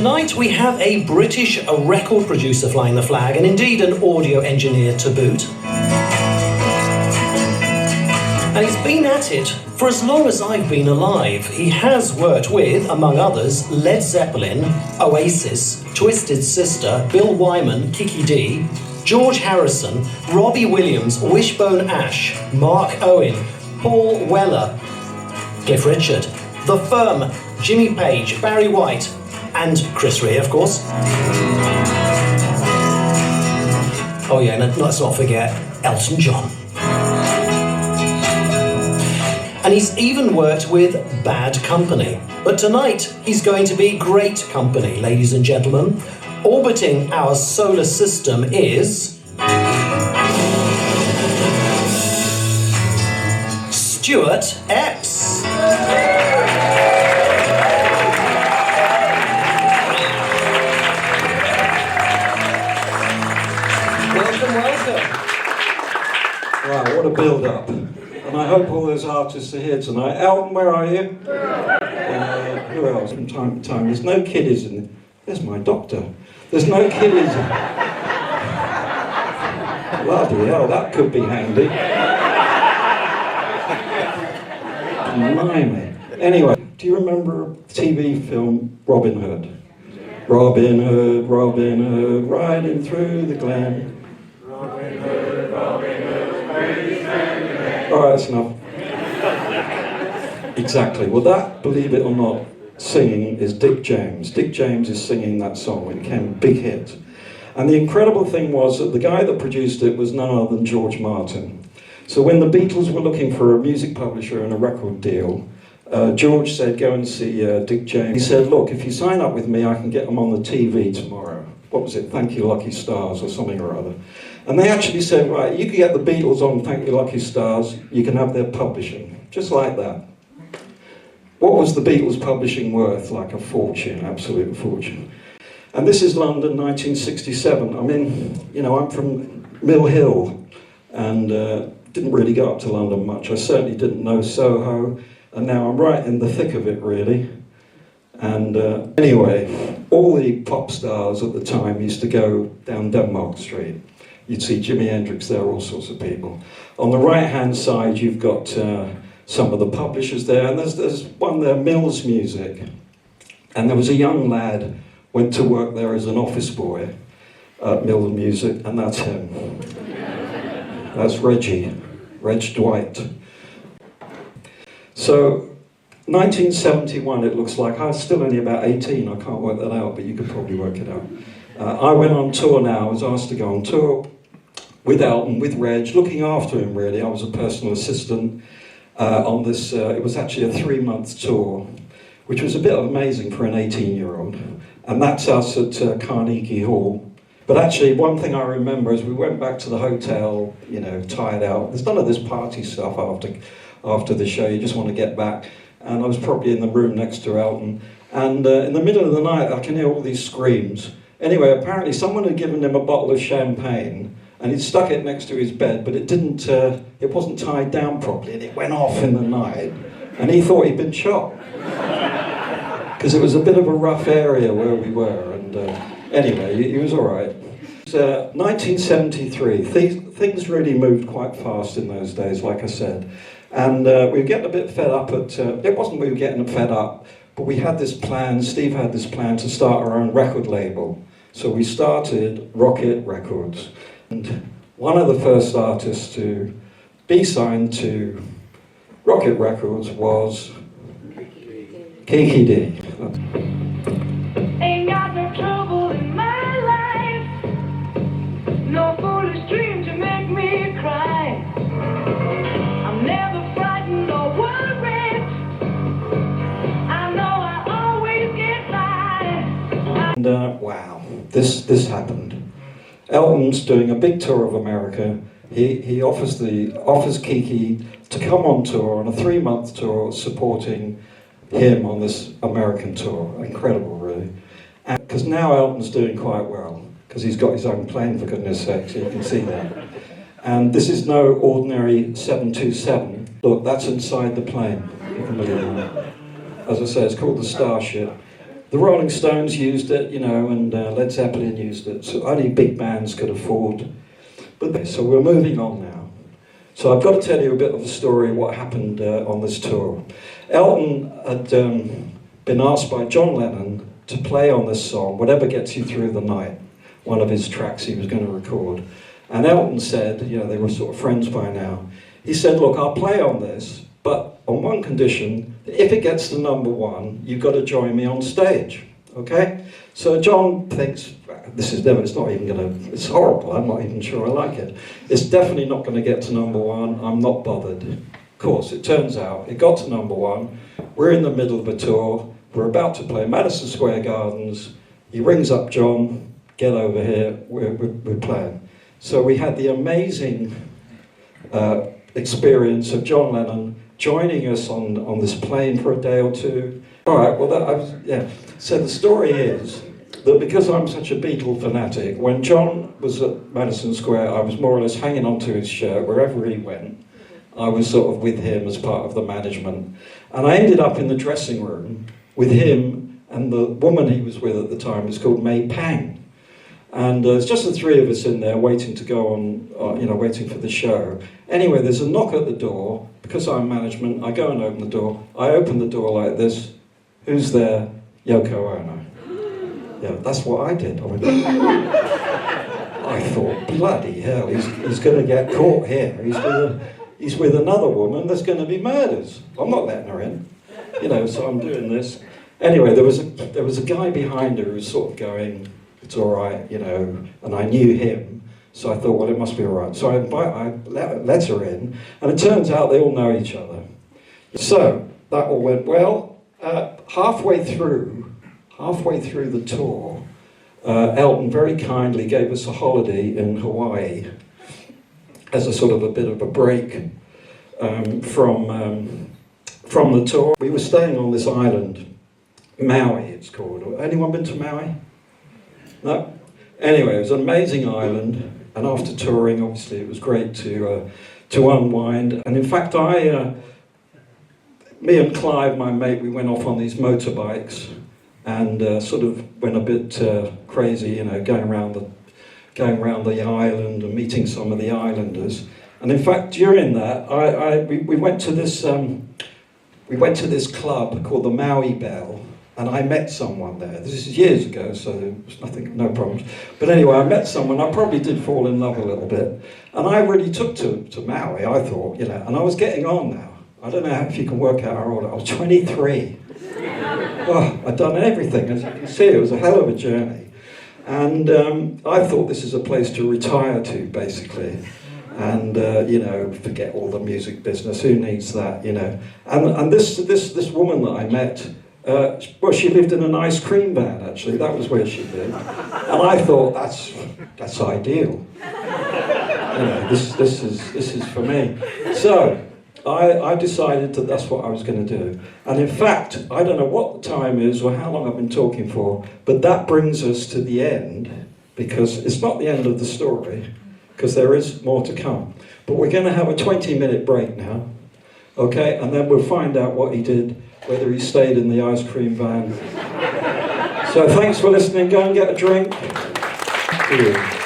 Tonight we have a British record producer flying the flag, and indeed an audio engineer to boot. And he's been at it for as long as I've been alive. He has worked with, among others, Led Zeppelin, Oasis, Twisted Sister, Bill Wyman, Kiki Dee, George Harrison, Robbie Williams, Wishbone Ash, Mark Owen, Paul Weller, Cliff Richard, The Firm, Jimmy Page, Barry White, and Chris Rea, of course. Oh yeah, and let's not forget Elton John. And he's even worked with Bad Company. But tonight, he's going to be great company, ladies and gentlemen. Orbiting our solar system is Stuart Epps. Welcome. Wow, what a build-up. And I hope all those artists are here tonight. Elton, where are you? Who else from time to time? There's no kiddies in... There's my doctor. There's no kiddies. Bloody hell, that could be handy. Blimey. Anyway, do you remember a TV film, Robin Hood? Robin Hood, Robin Hood, riding through the glen. Robin Hood, ladies and gentlemen. All right, that's enough. Exactly. Well, that, believe it or not, singing is Dick James. Dick James is singing that song. It became a big hit. And the incredible thing was that the guy that produced it was none other than George Martin. So when the Beatles were looking for a music publisher and a record deal, George said, go and see Dick James. He said, look, if you sign up with me, I can get them on the TV tomorrow. What was it? Thank You Lucky Stars or something or other. And they actually said, right, you can get the Beatles on Thank You Lucky Stars, you can have their publishing. Just like that. What was the Beatles publishing worth? Like a fortune, absolute fortune. And this is London, 1967. I mean, you know, I'm from Mill Hill and didn't really go up to London much. I certainly didn't know Soho, and now I'm right in the thick of it, really. And anyway, all the pop stars at the time used to go down Denmark Street. You'd see Jimi Hendrix there, all sorts of people. On the right-hand side, you've got some of the publishers there, and there's one there, Mills Music. And there was a young lad, went to work there as an office boy at Mills Music, and that's him. That's Reg Dwight. So, 1971, it looks like. I was still only about 18, I can't work that out, but you could probably work it out. I went on tour now, I was asked to go on tour with Elton, with Reg, looking after him really. I was a personal assistant on this, it was actually a 3-month tour, which was a bit amazing for an 18-year-old. And that's us at Carnegie Hall. But actually, one thing I remember is we went back to the hotel, you know, tired out. There's none of this party stuff after the show, you just want to get back. And I was probably in the room next to Elton. And in the middle of the night, I can hear all these screams. Anyway, apparently someone had given him a bottle of champagne, and he'd stuck it next to his bed, but it wasn't tied down properly, and it went off in the night. And he thought he'd been shot. Because it was a bit of a rough area where we were, and anyway, he was all right. It was 1973. Things really moved quite fast in those days, like I said. And we were getting a bit fed up it wasn't we were getting fed up, but we had this plan, Steve had this plan to start our own record label. So we started Rocket Records. And one of the first artists to be signed to Rocket Records was Kiki Dee. Ain't got no trouble in my life, no foolish dream to make me cry. I'm never frightened or worried, I know I always get by. And wow, this happened. Elton's doing a big tour of America. He offers Kiki to come on tour on a 3-month tour, supporting him on this American tour. Incredible, really. Because now Elton's doing quite well, because he's got his own plane, for goodness sake, so you can see that. And this is no ordinary 727. Look, that's inside the plane. You can believe that. As I say, it's called the Starship. The Rolling Stones used it, you know, and Led Zeppelin used it. So only big bands could afford. But so we're moving on now. So I've got to tell you a bit of a story of what happened on this tour. Elton had been asked by John Lennon to play on this song, Whatever Gets You Through the Night, one of his tracks he was going to record. And Elton said, you know, they were sort of friends by now, he said, look, I'll play on this, but on one condition, if it gets to #1, you've got to join me on stage, okay? So John thinks, it's not even going to, it's horrible, I'm not even sure I like it. It's definitely not going to get to #1, I'm not bothered. Of course, it turns out, it got to #1, we're in the middle of a tour, we're about to play Madison Square Gardens, he rings up John, get over here, we're playing. So we had the amazing experience of John Lennon joining us on this plane for a day or two. All right, well, So the story is that because I'm such a Beatle fanatic, when John was at Madison Square, I was more or less hanging onto his shirt wherever he went. I was sort of with him as part of the management. And I ended up in the dressing room with him, and the woman he was with at the time was called May Pang. And it's just the three of us in there waiting to go on, waiting for the show. Anyway, there's a knock at the door. Because I'm management, I go and open the door. I open the door like this. Who's there? Yoko Ono. Yeah, that's what I did. I thought, bloody hell, he's going to get caught here. He's with another woman, there's going to be murders. I'm not letting her in. You know, so I'm doing this. Anyway, there was a guy behind her who was sort of going, it's all right, you know, and I knew him. So I thought, well, it must be all right. So I let her in, and it turns out they all know each other. So that all went well. Halfway through the tour, Elton very kindly gave us a holiday in Hawaii as a sort of a bit of a break from the tour. We were staying on this island, Maui it's called. Anyone been to Maui? No? Anyway, it was an amazing island, and after touring, obviously, it was great to unwind. And in fact, me and Clive, my mate, we went off on these motorbikes and sort of went a bit crazy, you know, going around the island and meeting some of the islanders. And in fact, during that, we went to this club called the Maui Bell. And I met someone there. This is years ago, so there was no problems. But anyway, I met someone. I probably did fall in love a little bit. And I really took to Maui, I thought, you know. And I was getting on now. I don't know if you can work out how old I was. 23. Well, I'd done everything. As you can see, it was a hell of a journey. And I thought this is a place to retire to, basically. And, forget all the music business. Who needs that, you know? And this woman that I met, she lived in an ice cream van, actually. That was where she lived. And I thought, that's ideal. You know, this is for me. So I decided that that's what I was going to do. And in fact, I don't know what the time is or how long I've been talking for, but that brings us to the end, because it's not the end of the story, because there is more to come. But we're going to have a 20-minute break now, okay? And then we'll find out what he did, whether he stayed in the ice cream van. So thanks for listening. Go and get a drink. See you.